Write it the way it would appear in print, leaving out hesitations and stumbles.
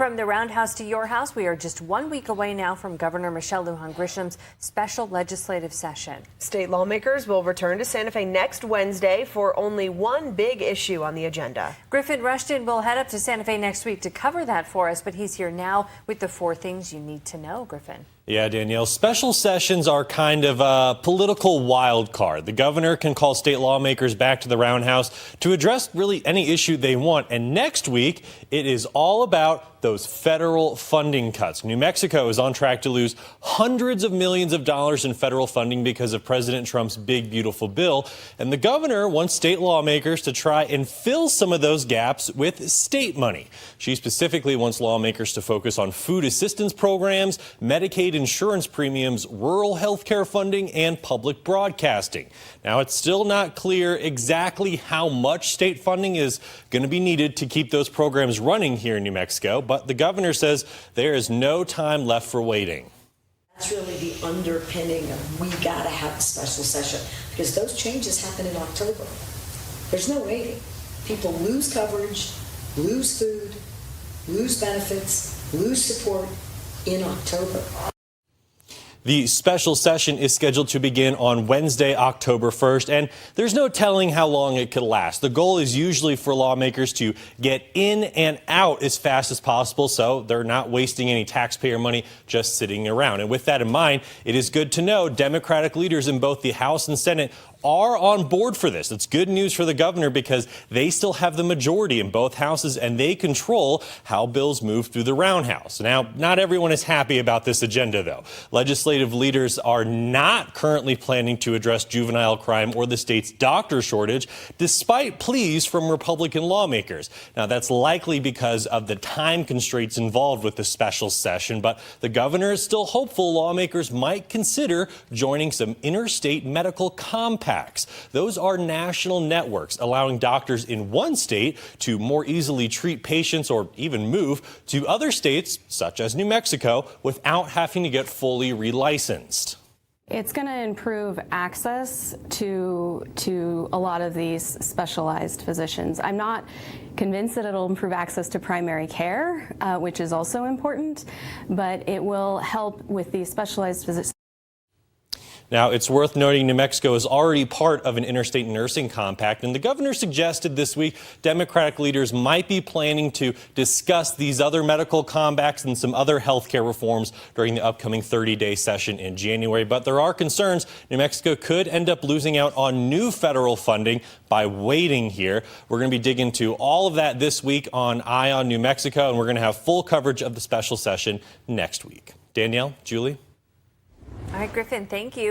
From the Roundhouse to your house, we are just 1 week away now from Governor Michelle Lujan Grisham's special legislative session. State lawmakers will return to Santa Fe next Wednesday for only one big issue on the agenda. Griffin Rushton will head up to Santa Fe next week to cover that for us, but he's here now with the 4 things you need to know. Griffin. Yeah, Danielle, special sessions are kind of a political wild card. The governor can call state lawmakers back to the Roundhouse to address really any issue they want. And next week, it is all about those federal funding cuts. New Mexico is on track to lose hundreds of millions of dollars in federal funding because of President Trump's big, beautiful bill. And the governor wants state lawmakers to try and fill some of those gaps with state money. She specifically wants lawmakers to focus on food assistance programs, Medicaid insurance premiums, rural health care funding, and public broadcasting. Now, it's still not clear exactly how much state funding is going to be needed to keep those programs running here in New Mexico, but the governor says there is no time left for waiting. That's really the underpinning of we got to have a special session because those changes happen in October. There's no waiting. People lose coverage, lose food, lose benefits, lose support in October. The special session is scheduled to begin on Wednesday, October 1st, and there's no telling how long it could last. The goal is usually for lawmakers to get in and out as fast as possible, so they're not wasting any taxpayer money just sitting around. And with that in mind, it is good to know Democratic leaders in both the House and Senate are on board for this. It's good news for the governor because they still have the majority in both houses and they control how bills move through the Roundhouse. Now, not everyone is happy about this agenda, though. Legislative leaders are not currently planning to address juvenile crime or the state's doctor shortage, despite pleas from Republican lawmakers. Now, that's likely because of the time constraints involved with the special session, but the governor is still hopeful lawmakers might consider joining some interstate medical compacts. Those are national networks allowing doctors in one state to more easily treat patients or even move to other states, such as New Mexico, without having to get fully relicensed. It's going to improve access to a lot of these specialized physicians. I'm not convinced that it'll improve access to primary care, which is also important, but it will help with these specialized physicians. Now, it's worth noting New Mexico is already part of an interstate nursing compact, and the governor suggested this week Democratic leaders might be planning to discuss these other medical compacts and some other health care reforms during the upcoming 30-day session in January. But there are concerns New Mexico could end up losing out on new federal funding by waiting here. We're going to be digging into all of that this week on Eye on New Mexico, and we're going to have full coverage of the special session next week. Danielle, Julie? All right, Griffin, thank you.